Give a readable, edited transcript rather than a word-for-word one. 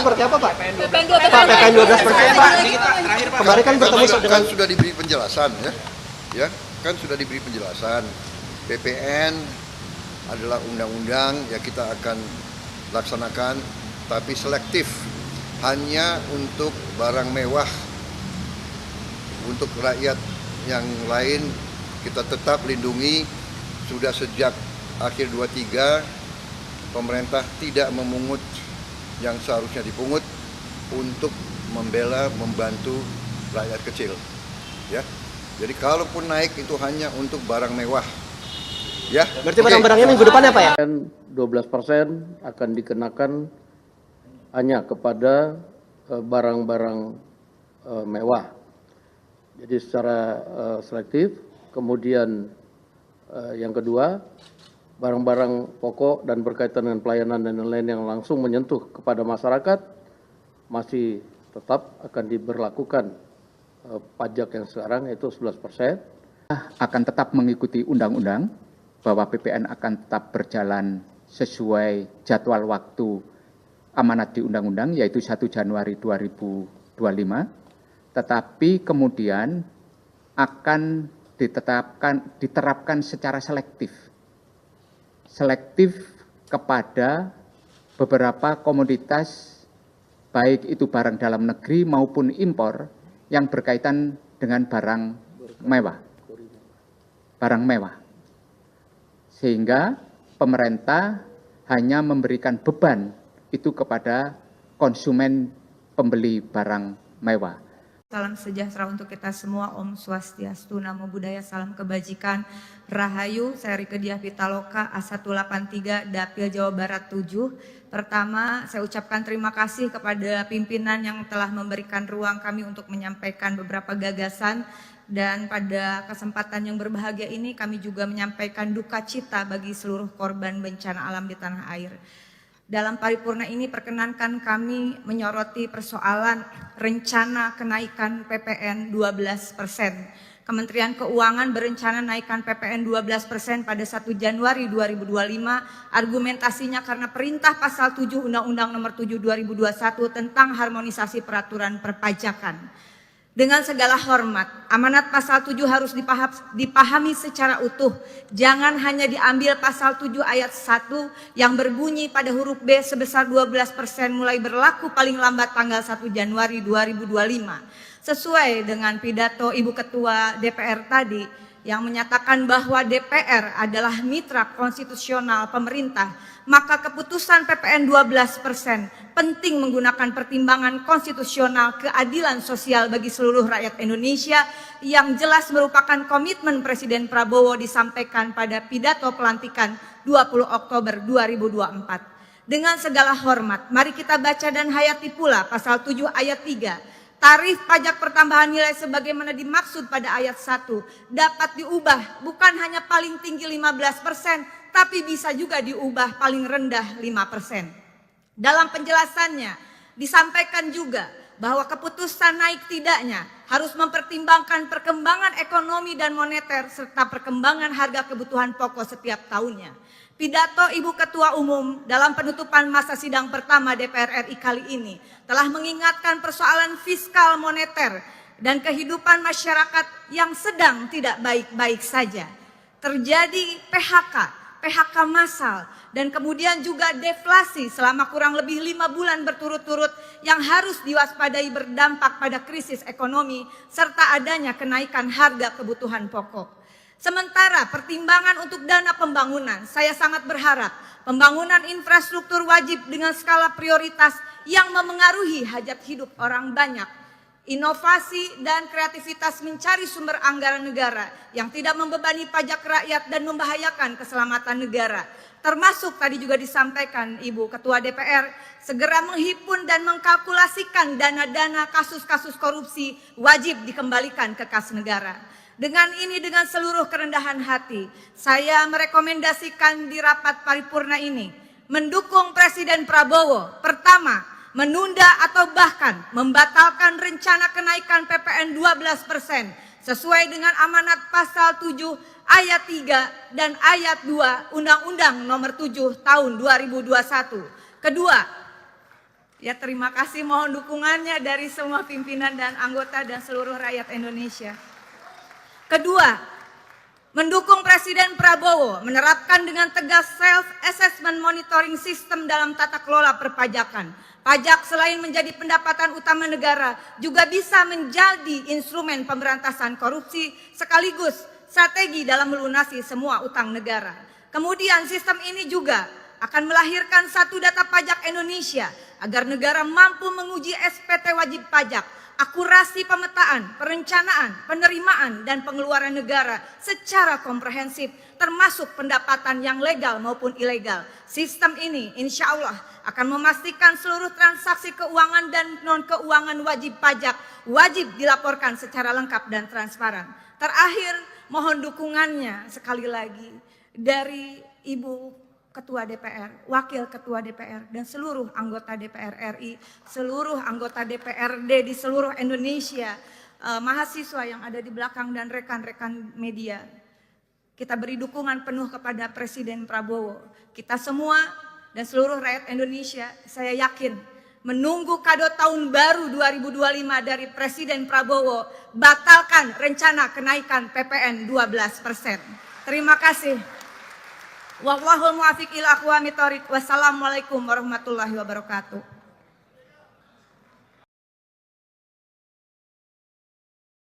seperti apa, Pak? PPN Pak, PPN 12 seperti apa? Kemarin kan bertemu kan sudah diberi penjelasan ya, kan sudah diberi penjelasan. PPN adalah undang-undang ya kita akan laksanakan, tapi selektif, hanya untuk barang mewah. Untuk rakyat yang lain kita tetap lindungi. Sudah sejak akhir 23 pemerintah tidak memungut yang seharusnya dipungut untuk membela, membantu rakyat kecil. Ya, jadi kalaupun naik itu hanya untuk barang mewah. Ya. Berarti barang-barangnya minggu depan ya, Pak ya? 12% akan dikenakan hanya kepada barang-barang mewah. Jadi secara selektif. Kemudian yang kedua, barang-barang pokok dan berkaitan dengan pelayanan dan lain-lain yang langsung menyentuh kepada masyarakat masih tetap akan diberlakukan pajak yang sekarang yaitu 11%. Akan tetap mengikuti undang-undang bahwa PPN akan tetap berjalan sesuai jadwal waktu amanat di undang-undang yaitu 1 Januari 2025. Tetapi kemudian akan diterapkan secara selektif kepada beberapa komoditas baik itu barang dalam negeri maupun impor yang berkaitan dengan barang mewah. Sehingga pemerintah hanya memberikan beban itu kepada konsumen pembeli barang mewah. Salam sejahtera untuk kita semua, Om Swastiastu, Namo Buddhaya, salam kebajikan, Rahayu, saya Rike Diah Pitaloka, A183, Dapil Jawa Barat 7. Pertama, saya ucapkan terima kasih kepada pimpinan yang telah memberikan ruang kami untuk menyampaikan beberapa gagasan. Dan pada kesempatan yang berbahagia ini kami juga menyampaikan duka cita bagi seluruh korban bencana alam di tanah air. Dalam paripurna ini perkenankan kami menyoroti persoalan rencana kenaikan PPN 12%. Kementerian Keuangan berencana naikkan PPN 12% pada 1 Januari 2025. Argumentasinya karena perintah pasal 7 Undang-Undang Nomor 7 2021 tentang harmonisasi peraturan perpajakan. Dengan segala hormat, amanat pasal 7 harus dipahami secara utuh. Jangan hanya diambil pasal 7 ayat 1 yang berbunyi pada huruf B sebesar 12% mulai berlaku paling lambat tanggal 1 Januari 2025. Sesuai dengan pidato Ibu Ketua DPR tadi yang menyatakan bahwa DPR adalah mitra konstitusional pemerintah, maka keputusan PPN 12% penting menggunakan pertimbangan konstitusional keadilan sosial bagi seluruh rakyat Indonesia yang jelas merupakan komitmen Presiden Prabowo disampaikan pada pidato pelantikan 20 Oktober 2024. Dengan segala hormat, mari kita baca dan hayati pula pasal 7 ayat 3. Tarif pajak pertambahan nilai sebagaimana dimaksud pada ayat 1 dapat diubah bukan hanya paling tinggi 15%, tapi bisa juga diubah paling rendah 5%. Dalam penjelasannya disampaikan juga bahwa keputusan naik tidaknya harus mempertimbangkan perkembangan ekonomi dan moneter serta perkembangan harga kebutuhan pokok setiap tahunnya. Pidato Ibu Ketua Umum dalam penutupan masa sidang pertama DPR RI kali ini telah mengingatkan persoalan fiskal moneter dan kehidupan masyarakat yang sedang tidak baik-baik saja. Terjadi PHK massal, dan kemudian juga deflasi selama kurang lebih 5 bulan berturut-turut yang harus diwaspadai berdampak pada krisis ekonomi serta adanya kenaikan harga kebutuhan pokok. Sementara pertimbangan untuk dana pembangunan, saya sangat berharap pembangunan infrastruktur wajib dengan skala prioritas yang memengaruhi hajat hidup orang banyak. Inovasi dan kreativitas mencari sumber anggaran negara yang tidak membebani pajak rakyat dan membahayakan keselamatan negara. Termasuk tadi juga disampaikan Ibu Ketua DPR, segera menghimpun dan mengkalkulasikan dana-dana kasus-kasus korupsi wajib dikembalikan ke kas negara. Dengan ini, dengan seluruh kerendahan hati, saya merekomendasikan di rapat paripurna ini mendukung Presiden Prabowo. Pertama, menunda atau bahkan membatalkan rencana kenaikan PPN 12% sesuai dengan amanat pasal 7 ayat 3 dan ayat 2 Undang-Undang Nomor 7 Tahun 2021. Kedua, Ya, terima kasih, mohon dukungannya dari semua pimpinan dan anggota dan seluruh rakyat Indonesia. Kedua, mendukung Presiden Prabowo menerapkan dengan tegas self-assessment monitoring system dalam tata kelola perpajakan. Pajak selain menjadi pendapatan utama negara, juga bisa menjadi instrumen pemberantasan korupsi sekaligus strategi dalam melunasi semua utang negara. Kemudian sistem ini juga akan melahirkan satu data pajak Indonesia agar negara mampu menguji SPT wajib pajak, akurasi pemetaan, perencanaan, penerimaan, dan pengeluaran negara secara komprehensif, termasuk pendapatan yang legal maupun ilegal. Sistem ini insya Allah akan memastikan seluruh transaksi keuangan dan non-keuangan wajib pajak wajib dilaporkan secara lengkap dan transparan. Terakhir, mohon dukungannya sekali lagi dari Ibu Ketua DPR, Wakil Ketua DPR, dan seluruh anggota DPR RI, seluruh anggota DPRD di seluruh Indonesia, mahasiswa yang ada di belakang dan rekan-rekan media. Kita beri dukungan penuh kepada Presiden Prabowo. Kita semua dan seluruh rakyat Indonesia, saya yakin menunggu kado tahun baru 2025 dari Presiden Prabowo, batalkan rencana kenaikan PPN 12%. Terima kasih. Wallahul muwaffiq ila aqwamit thoriq. Wassalamualaikum warahmatullahi wabarakatuh.